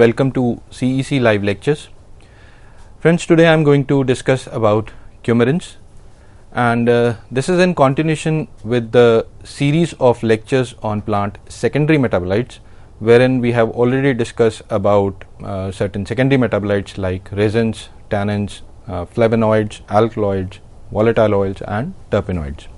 welcome to CEC live lectures. Friends, today I am going to discuss about coumarins, and this is in continuation with the series of lectures on plant secondary metabolites, wherein we have already discussed about certain secondary metabolites like resins, tannins, flavonoids, alkaloids, volatile oils and terpenoids.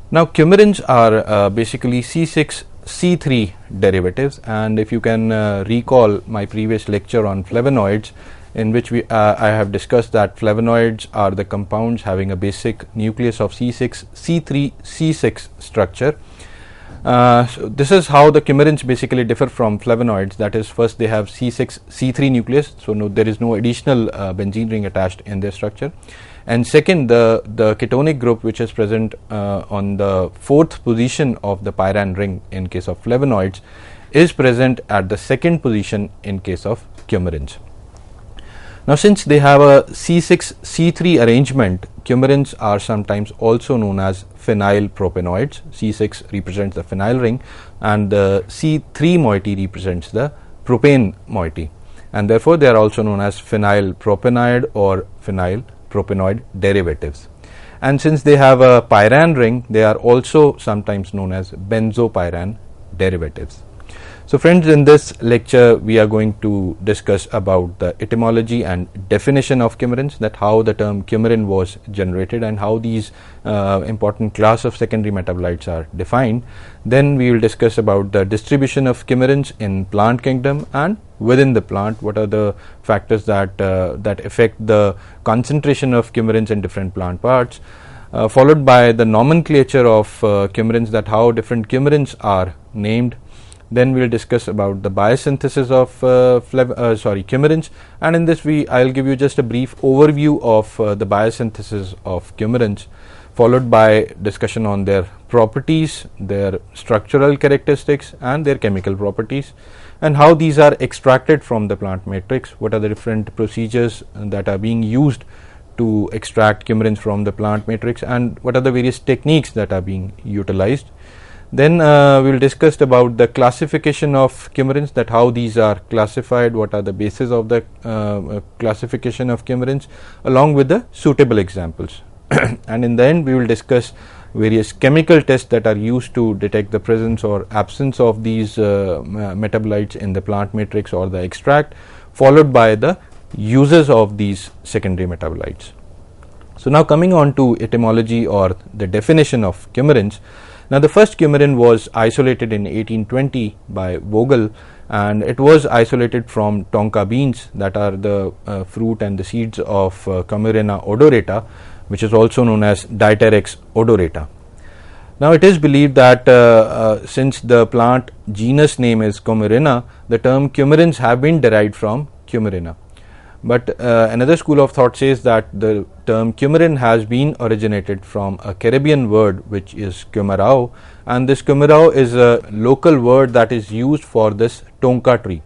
Now coumarins are basically C6C3 derivatives, and if you can recall my previous lecture on flavonoids, in which I have discussed that flavonoids are the compounds having a basic nucleus of C6C3C6 structure. So this is how the coumarins basically differ from flavonoids. That is, first they have C6C3 nucleus, so there is no additional benzene ring attached in their structure, and second, the ketonic group which is present on the fourth position of the pyran ring in case of flavonoids is present at the second position in case of coumarins. Now, since they have a C6C3 arrangement, coumarins are sometimes also known as phenyl propanoids. C6 represents the phenyl ring and the C3 moiety represents the propane moiety, and therefore they are also known as phenyl propanide or phenyl propanoid derivatives. And since they have a pyran ring, they are also sometimes known as benzopyran derivatives. So friends, in this lecture we are going to discuss about the etymology and definition of coumarins, that how the term coumarin was generated and how these important class of secondary metabolites are defined. Then we will discuss about the distribution of coumarins in plant kingdom, and within the plant what are the factors that that affect the concentration of coumarins in different plant parts, followed by the nomenclature of coumarins, that how different coumarins are named. Then we will discuss about the biosynthesis of coumarins, and in this I will give you just a brief overview of the biosynthesis of coumarins, followed by discussion on their properties, their structural characteristics and their chemical properties, and how these are extracted from the plant matrix, what are the different procedures that are being used to extract coumarins from the plant matrix, and what are the various techniques that are being utilized. Then we will discuss about the classification of coumarins, that how these are classified, what are the basis of the classification of coumarins, along with the suitable examples. And in the end we will discuss various chemical tests that are used to detect the presence or absence of these metabolites in the plant matrix or the extract, followed by the uses of these secondary metabolites. So now coming on to etymology or the definition of coumarins. Now the first coumarin was isolated in 1820 by Vogel, and it was isolated from tonka beans, that are the fruit and the seeds of Coumarina odorata, which is also known as Dipteryx odorata. Now it is believed that since the plant genus name is Coumarina, the term coumarins have been derived from Coumarina. But another school of thought says that the term coumarin has been originated from a Caribbean word which is coumarao, and this coumarao is a local word that is used for this tonka tree.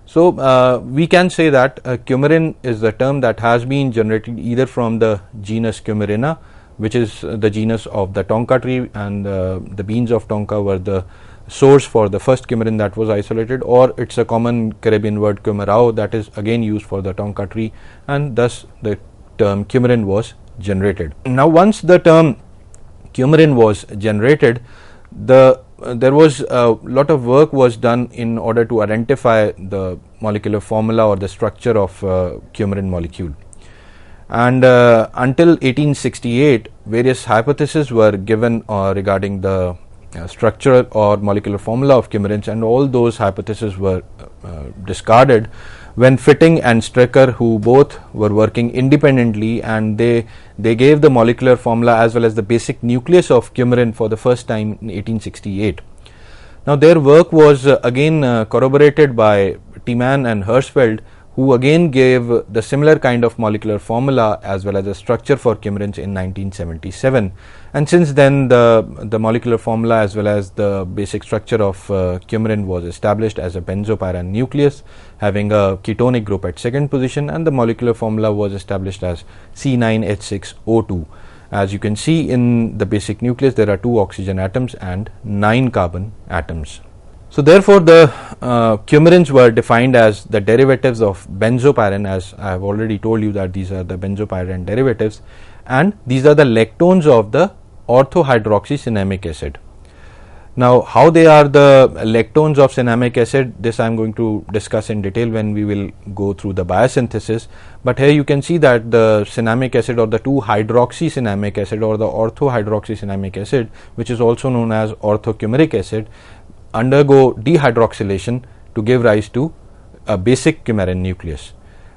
So we can say that coumarin is the term that has been generated either from the genus Coumarina, which is the genus of the tonka tree, and the beans of tonka were the source for the first coumarin that was isolated, or it's a common Caribbean word coumarao that is again used for the tonka tree, and thus the term coumarin was generated. Now once the term coumarin was generated, there was a lot of work was done in order to identify the molecular formula or the structure of coumarin molecule, and until 1868 various hypotheses were given regarding the structure or molecular formula of coumarins, and all those hypotheses were discarded when Fitting and Strecker, who both were working independently, and they gave the molecular formula as well as the basic nucleus of coumarin for the first time in 1868. Now their work was again corroborated by Tiemann and Hirschfeld, who again gave the similar kind of molecular formula as well as a structure for coumarins in 1977, and since then the molecular formula as well as the basic structure of coumarin was established as a benzopyran nucleus having a ketonic group at second position, and the molecular formula was established as C9H6O2. As you can see in the basic nucleus, there are 2 oxygen atoms and 9 carbon atoms. So therefore the coumarins were defined as the derivatives of benzopyrin, as I have already told you that these are the benzopyrin derivatives, and these are the lactones of the orthohydroxycinnamic acid. Now, how they are the lactones of cinnamic acid, this I am going to discuss in detail when we will go through the biosynthesis. But here you can see that the cinnamic acid or the 2-hydroxycinnamic acid or the orthohydroxycinnamic acid, which is also known as orthocumaric acid, undergo dehydroxylation to give rise to a basic coumarin nucleus.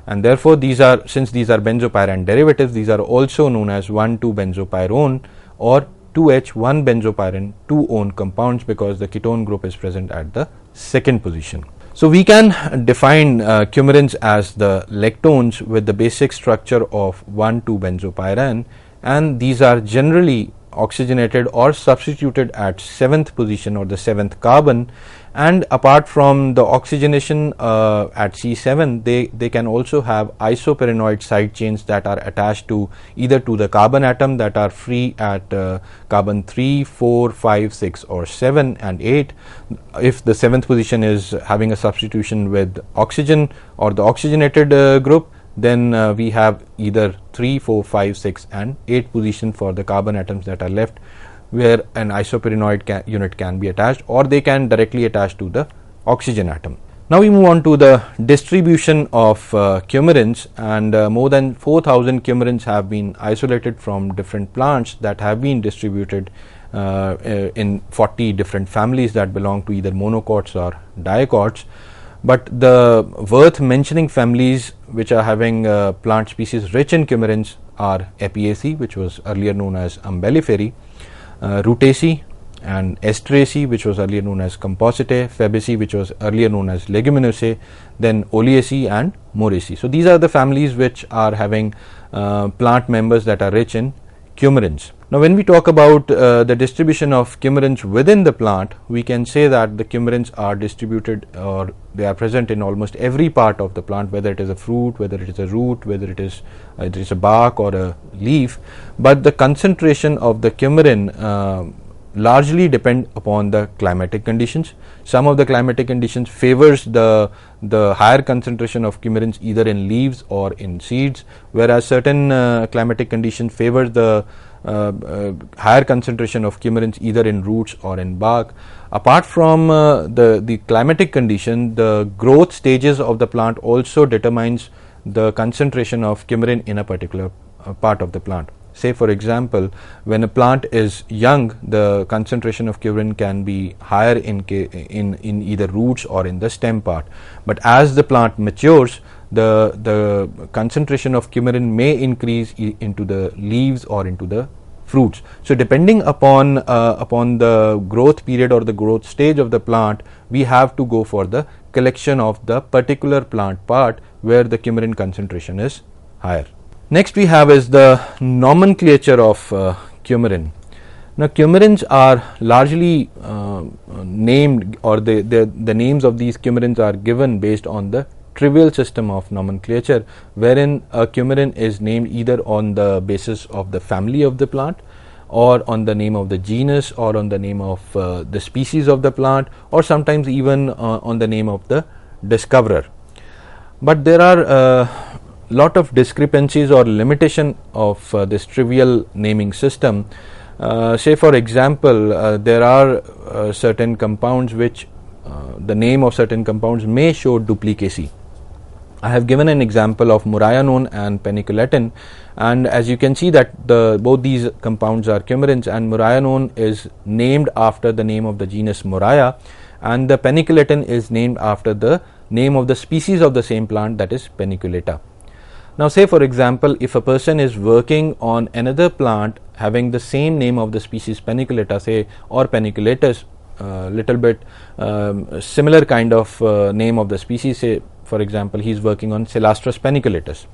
And therefore, these are, since these are benzopyrin derivatives, these are also known as 1,2-benzopyrone or 2H1-benzopyrin 2-one compounds, because the ketone group is present at the second position. So we can define coumarins as the lactones with the basic structure of 1,2-benzopyrin, and these are generally oxygenated or substituted at 7th position or the 7th carbon. And apart from the oxygenation at C7, they can also have isopyrenoid side chains that are attached to either to the carbon atom that are free at carbon 3, 4, 5, 6 or 7 and 8. If the 7th position is having a substitution with oxygen or the oxygenated group, then we have either 3, 4, 5, 6 and 8 position for the carbon atoms that are left, where an isopyrenoid unit can be attached, or they can directly attach to the oxygen atom. Now we move on to the distribution of coumarins, and more than 4,000 coumarins have been isolated from different plants that have been distributed in 40 different families that belong to either monocots or dicots. But the worth mentioning families which are having plant species rich in coumarins are Apiaceae, which was earlier known as Umbelliferae, Rutaceae and Asteraceae, which was earlier known as Compositae, Fabaceae, which was earlier known as Leguminosae, then Oleaceae and Moraceae. So these are the families which are having plant members that are rich in coumarins. Now when we talk about the distribution of coumarins within the plant, we can say that the coumarins are distributed, or they are present in almost every part of the plant, whether it is a fruit, whether it is a root, whether it is a bark or a leaf. But the concentration of the coumarin largely depend upon the climatic conditions. Some of the climatic conditions favors the higher concentration of coumarins either in leaves or in seeds, whereas certain climatic conditions favor the higher concentration of coumarins either in roots or in bark. Apart from the climatic condition, the growth stages of the plant also determines the concentration of coumarin in a particular part of the plant. Say for example, when a plant is young, the concentration of coumarin can be higher in either roots or in the stem part. But as the plant matures, the concentration of coumarin may increase into the leaves or into the fruits. So depending upon the growth period or the growth stage of the plant, we have to go for the collection of the particular plant part where the coumarin concentration is higher. Next we have is the nomenclature of coumarin. Now coumarins are largely named, or the names of these coumarins are given based on the trivial system of nomenclature, wherein a coumarin is named either on the basis of the family of the plant, or on the name of the genus, or on the name of the species of the plant, or sometimes even on the name of the discoverer. But there are lot of discrepancies or limitation of this trivial naming system. Say for example, there are certain compounds which the name of certain compounds may show duplicacy. I have given an example of murianone and peniculetin, and as you can see that both these compounds are coumarins, and murianone is named after the name of the genus Muria, and the peniculetin is named after the name of the species of the same plant, that is Peniculata. Now say for example, if a person is working on another plant having the same name of the species Peniculata, say, or Peniculatus, little bit similar kind of name of the species, say for example he is working on Celastrus peniculatus,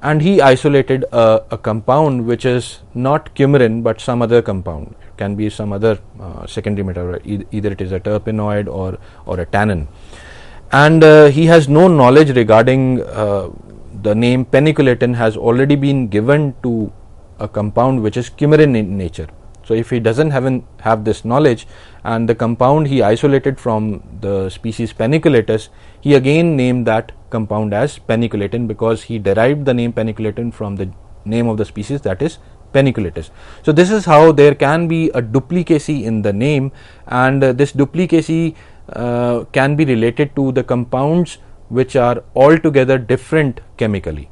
and he isolated a compound which is not coumarin but some other compound, can be some other secondary metabolite, either it is a terpenoid or a tannin, and he has no knowledge regarding the name peniculatin has already been given to a compound which is coumarin in nature. So if he doesn't have this knowledge, and the compound he isolated from the species Paniculatus, he again named that compound as Paniculatin, because he derived the name Paniculatin from the name of the species, that is Paniculatus. So this is how there can be a duplicacy in the name, and this duplicacy can be related to the compounds which are altogether different chemically.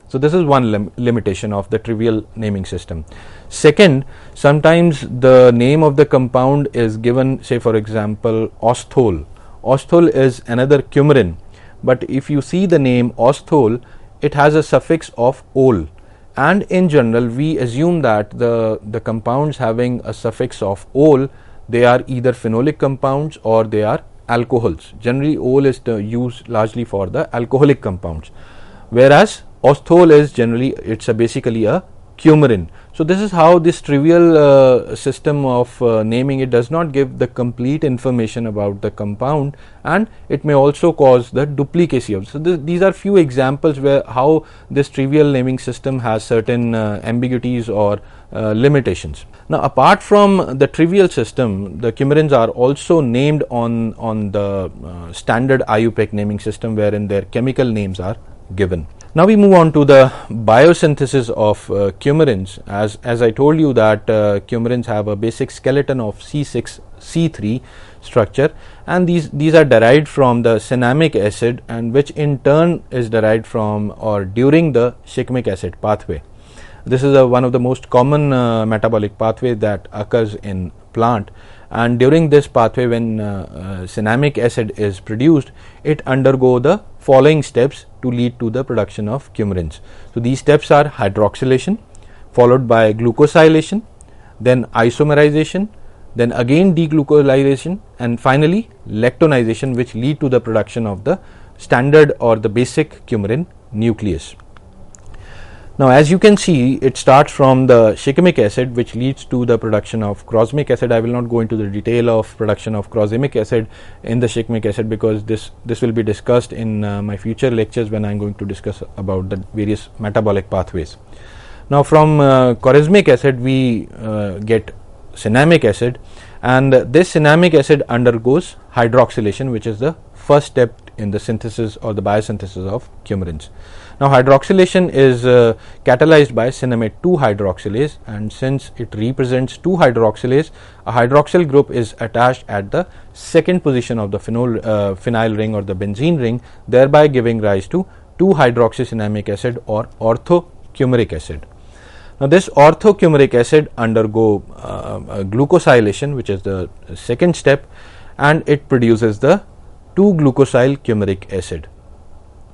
So this is one limitation of the trivial naming system. Second, sometimes the name of the compound is given, say for example, osthole. Osthole is another coumarin, but if you see the name osthole, it has a suffix of ol, and in general we assume that the compounds having a suffix of ol, they are either phenolic compounds or they are alcohols. Generally ol is used largely for the alcoholic compounds, whereas osthole is generally, it's basically a coumarin. So this is how this trivial system of naming, it does not give the complete information about the compound, and it may also cause the duplicacy of. So these are few examples where how this trivial naming system has certain ambiguities or limitations. Now apart from the trivial system, the coumarins are also named on the standard IUPAC naming system, wherein their chemical names are given. Now we move on to the biosynthesis of coumarins. As I told you that coumarins have a basic skeleton of C6C3 structure, and these are derived from the cinnamic acid, and which in turn is derived from or during the shikimic acid pathway. This is one of the most common metabolic pathway that occurs in plant, and during this pathway, when cinnamic acid is produced, it undergo the following steps to lead to the production of coumarins. So these steps are hydroxylation, followed by glucosylation, then isomerization, then again deglucosylation, and finally lactonization, which lead to the production of the standard or the basic coumarin nucleus. Now as you can see, it starts from the shikimic acid, which leads to the production of crosmic acid. I will not go into the detail of production of crosmic acid in the shikimic acid, because this will be discussed in my future lectures when I am going to discuss about the various metabolic pathways. Now from chorasmic acid we get cinnamic acid, and this cinnamic acid undergoes hydroxylation, which is the first step in the synthesis or the biosynthesis of coumarins. Now hydroxylation is catalyzed by cinnamate 2 hydroxylase, and since it represents 2 hydroxylase, a hydroxyl group is attached at the second position of the phenyl ring or the benzene ring, thereby giving rise to 2-hydroxycinnamic acid or orthocoumaric acid. Now this orthocoumaric acid undergo glucosylation, which is the second step, and it produces the 2-glucosyl coumaric acid.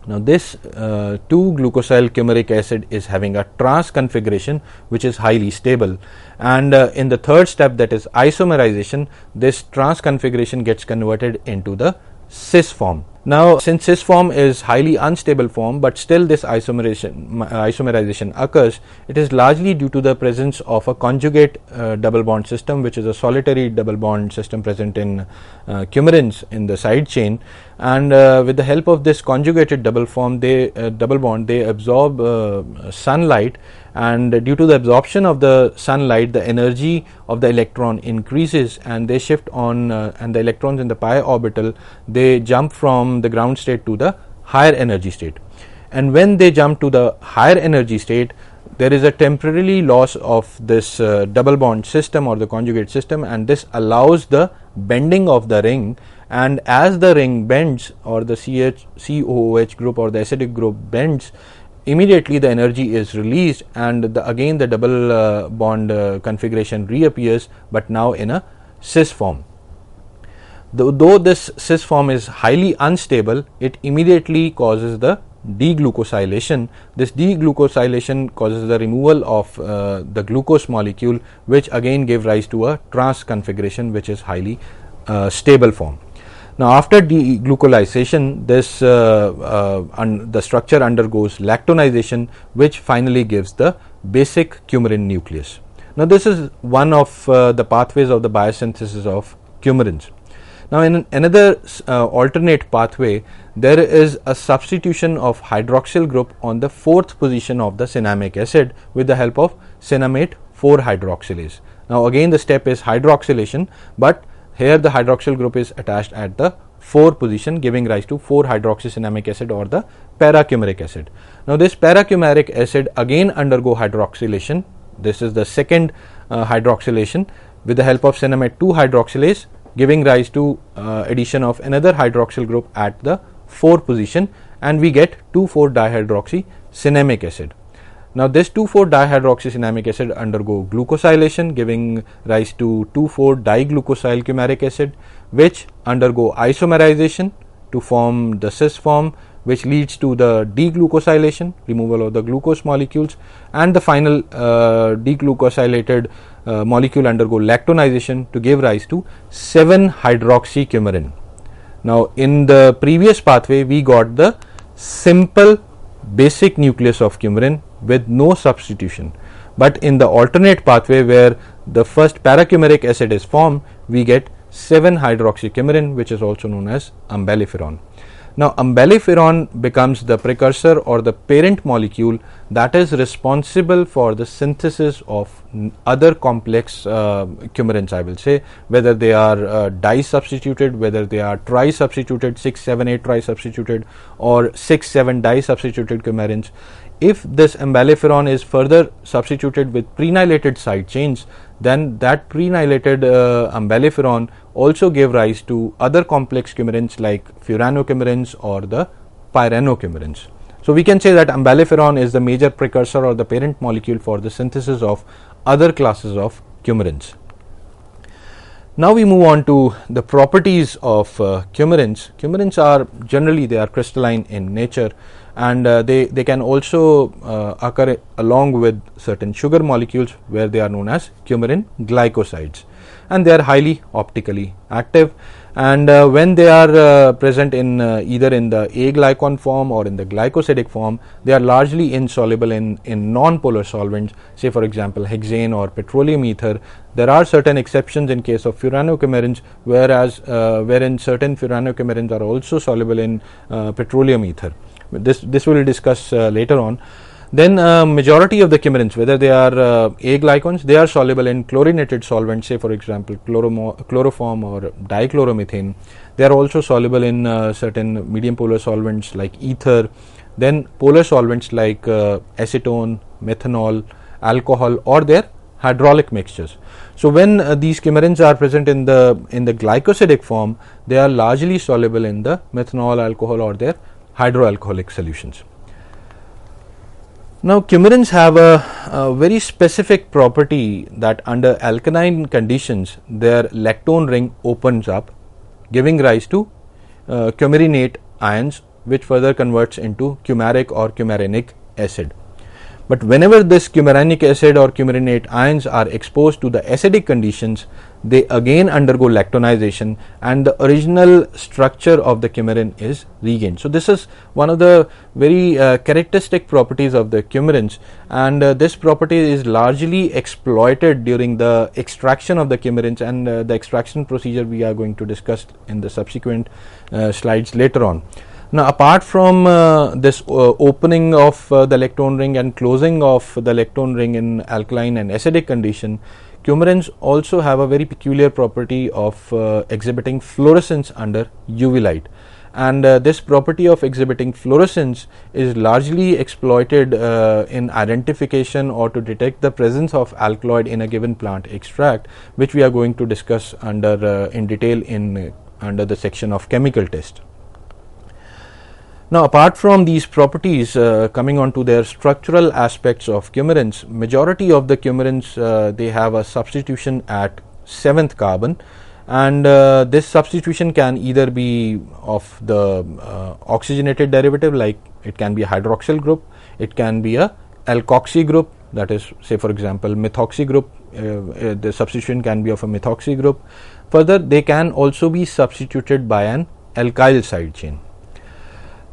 Now this 2-glucosyl coumaric acid is having a trans configuration which is highly stable, and in the third step, that is isomerization, this trans configuration gets converted into the cis form. Now since cis form is highly unstable form, but still this isomerization occurs, it is largely due to the presence of a conjugate double bond system, which is a solitary double bond system present in coumarins in the side chain, and with the help of this conjugated double bond, they absorb sunlight, and due to the absorption of the sunlight, the energy of the electron increases, and they shift on, and the electrons in the pi orbital, they jump from the ground state to the higher energy state. And when they jump to the higher energy state, there is a temporary loss of this double bond system or the conjugate system, and this allows the bending of the ring, and as the ring bends, or the COOH group or the acidic group bends, immediately the energy is released, and again the double bond configuration reappears, but now in a cis form. Though this cis form is highly unstable, it immediately causes the deglucosylation. This deglucosylation causes the removal of the glucose molecule, which again gave rise to a trans configuration, which is highly stable form. Now after deglucosylation, this the structure undergoes lactonization, which finally gives the basic coumarin nucleus. Now this is one of the pathways of the biosynthesis of coumarins. Now in another alternate pathway, there is a substitution of hydroxyl group on the fourth position of the cinnamic acid with the help of cinnamate 4 hydroxylase. Now again the step is hydroxylation, but here the hydroxyl group is attached at the 4 position, giving rise to 4-hydroxycinnamic acid or the para-cumaric acid. Now this para-cumaric acid again undergo hydroxylation. This is the second hydroxylation with the help of cinnamate 2 hydroxylase, giving rise to addition of another hydroxyl group at the 4 position, and we get 2,4-dihydroxycinnamic acid. Now this 2,4-dihydroxycinnamic acid undergo glucosylation, giving rise to 2,4-diglucosyl cumaric acid, which undergo isomerization to form the cis form, which leads to the deglucosylation, removal of the glucose molecules, and the final deglucosylated molecule undergo lactonization to give rise to 7-hydroxycoumarin. Now in the previous pathway we got the simple basic nucleus of coumarin with no substitution, but in the alternate pathway where the first para-cumaric acid is formed, we get 7-hydroxycoumarin, which is also known as umbelliferon. Now umbelliferon becomes the precursor or the parent molecule that is responsible for the synthesis of other complex coumarins, I will say, whether they are di-substituted, whether they are tri-substituted, 6,7,8 tri-substituted or 6,7 di-substituted coumarins. If this umbelliferon is further substituted with prenylated side chains, then that prenylated umbelliferon also gave rise to other complex coumarins like furanocoumarins or the pyranocoumarins. So we can say that umbelliferon is the major precursor or the parent molecule for the synthesis of other classes of coumarins. Now we move on to the properties of coumarins. Coumarins are generally they are crystalline in nature, and they can also occur along with certain sugar molecules where they are known as coumarin glycosides, and they are highly optically active, and when they are present in either in the aglycon form or in the glycosidic form, they are largely insoluble in non-polar solvents, say for example hexane or petroleum ether. There are certain exceptions in case of furanocoumarins, wherein certain furanocoumarins are also soluble in petroleum ether. This we will discuss later on. Then majority of the coumarins, whether they are aglycons, they are soluble in chlorinated solvents, say for example chloroform or dichloromethane. They are also soluble in certain medium polar solvents like ether. Then polar solvents like acetone, methanol, alcohol, or their hydraulic mixtures. So when these coumarins are present in the glycosidic form, they are largely soluble in the methanol, alcohol, or their hydroalcoholic solutions. Now coumarins have a very specific property that under alkaline conditions their lactone ring opens up, giving rise to coumarinate ions, which further converts into coumaric or coumarinic acid. But whenever this coumarinic acid or coumarinate ions are exposed to the acidic conditions, they again undergo lactonization and the original structure of the coumarin is regained. So this is one of the very characteristic properties of the coumarins, and this property is largely exploited during the extraction of the coumarins, and the extraction procedure we are going to discuss in the subsequent slides later on. Now apart from this opening of the lactone ring and closing of the lactone ring in alkaline and acidic condition, coumarins also have a very peculiar property of exhibiting fluorescence under UV light, and this property of exhibiting fluorescence is largely exploited in identification or to detect the presence of alkaloid in a given plant extract, which we are going to discuss under in detail under the section of chemical test. Now apart from these properties, coming on to their structural aspects of coumarins, majority of the coumarins they have a substitution at 7th carbon, and this substitution can either be of the oxygenated derivative, like it can be a hydroxyl group, it can be a alkoxy group, that is say for example methoxy group, the substitution can be of a methoxy group. Further, they can also be substituted by an alkyl side chain.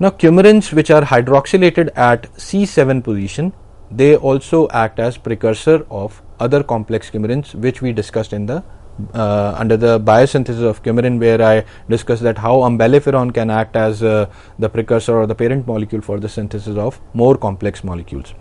Now coumarins which are hydroxylated at C7 position, they also act as precursor of other complex coumarins, which we discussed in the under the biosynthesis of coumarin, where I discussed that how umbelliferon can act as the precursor or the parent molecule for the synthesis of more complex molecules.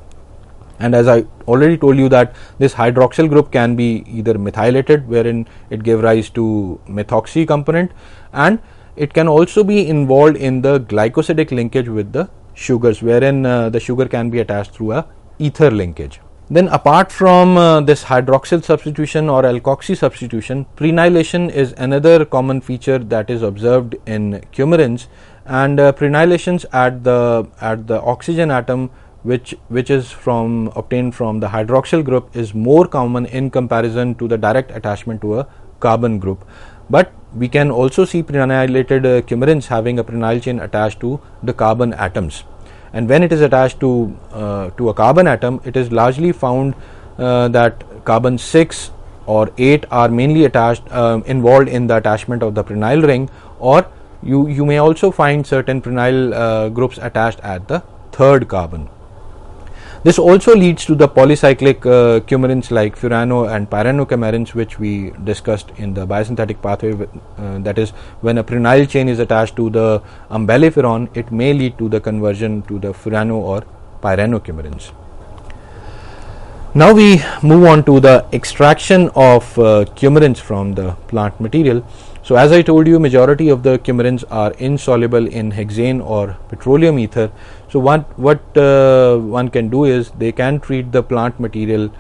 And as I already told you that this hydroxyl group can be either methylated, wherein it gave rise to methoxy component, and it can also be involved in the glycosidic linkage with the sugars, wherein the sugar can be attached through a ether linkage. Then apart from this hydroxyl substitution or alkoxy substitution, prenylation is another common feature that is observed in coumarins, and prenylations at the oxygen atom which is obtained from the hydroxyl group is more common in comparison to the direct attachment to a carbon group. But we can also see prenylated coumarins having a prenyl chain attached to the carbon atoms, and when it is attached to a carbon atom, it is largely found that carbon 6 or 8 are mainly involved in the attachment of the prenyl ring, or you may also find certain prenyl groups attached at the third carbon. This also leads to the polycyclic coumarins like furano and pyranocoumarins, which we discussed in the biosynthetic pathway. That is, when a prenyl chain is attached to the umbelliferon, it may lead to the conversion to the furano or pyranocoumarins. Now we move on to the extraction of coumarins from the plant material. So as I told you, majority of the coumarins are insoluble in hexane or petroleum ether. So what one can do is they can treat the plant material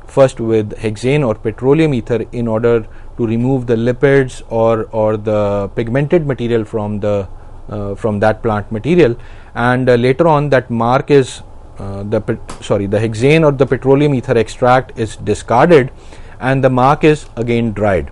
first with hexane or petroleum ether in order to remove the lipids or the pigmented material from that plant material, and later on that mark is the hexane or the petroleum ether extract is discarded and the mark is again dried.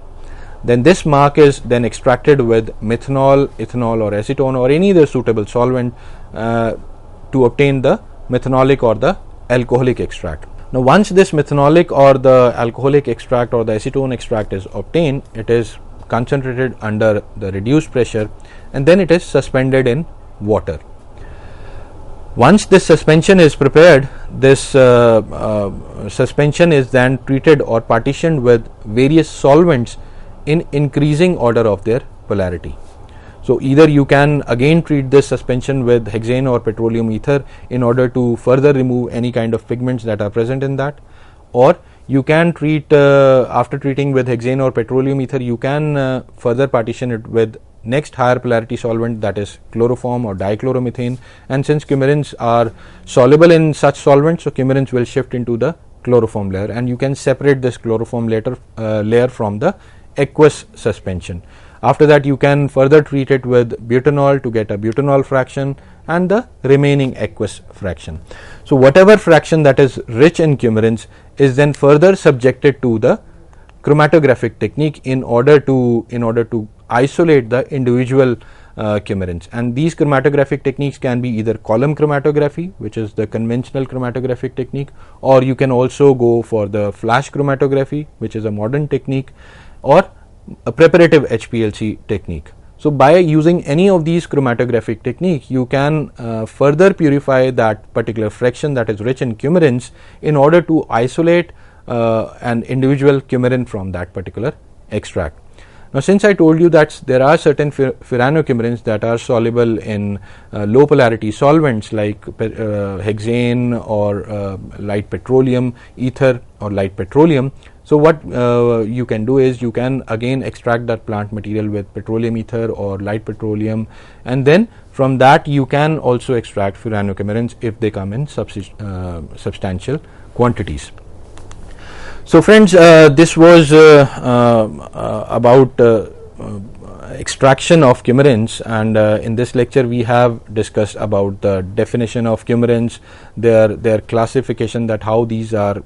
Then this mark is then extracted with methanol, ethanol or acetone or any other suitable solvent to obtain the methanolic or the alcoholic extract. Now once this methanolic or the alcoholic extract or the acetone extract is obtained, it is concentrated under the reduced pressure and then it is suspended in water. Once this suspension is prepared, this suspension is then treated or partitioned with various solvents in increasing order of their polarity. So either you can again treat this suspension with hexane or petroleum ether in order to further remove any kind of pigments that are present in that, or you can treat after treating with hexane or petroleum ether, you can further partition it with next higher polarity solvent, that is chloroform or dichloromethane. And since coumarins are soluble in such solvents, so coumarins will shift into the chloroform layer, and you can separate this chloroform layer from the aqueous suspension. After that you can further treat it with butanol to get a butanol fraction and the remaining aqueous fraction. So whatever fraction that is rich in coumarins is then further subjected to the chromatographic technique in order to isolate the individual coumarins. And these chromatographic techniques can be either column chromatography, which is the conventional chromatographic technique, or you can also go for the flash chromatography, which is a modern technique, or a preparative HPLC technique. So by using any of these chromatographic technique, you can further purify that particular fraction that is rich in coumarins in order to isolate an individual coumarin from that particular extract. Now since I told you that there are certain furanocoumarins that are soluble in low polarity solvents like hexane or light petroleum ether or light petroleum, so what you can do is you can again extract that plant material with petroleum ether or light petroleum, and then from that you can also extract furanocoumarins if they come in substantial quantities. So friends, this was about extraction of coumarins, and in this lecture we have discussed about the definition of coumarins, their classification, that how these are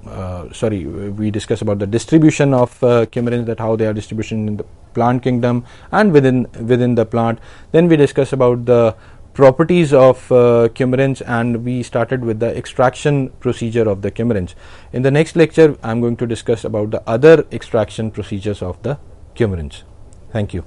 we discussed about the distribution of coumarins, that how they are distributed in the plant kingdom and within the plant. Then we discussed about the properties of coumarins, and we started with the extraction procedure of the coumarins. In the next lecture I am going to discuss about the other extraction procedures of the coumarins. Thank you.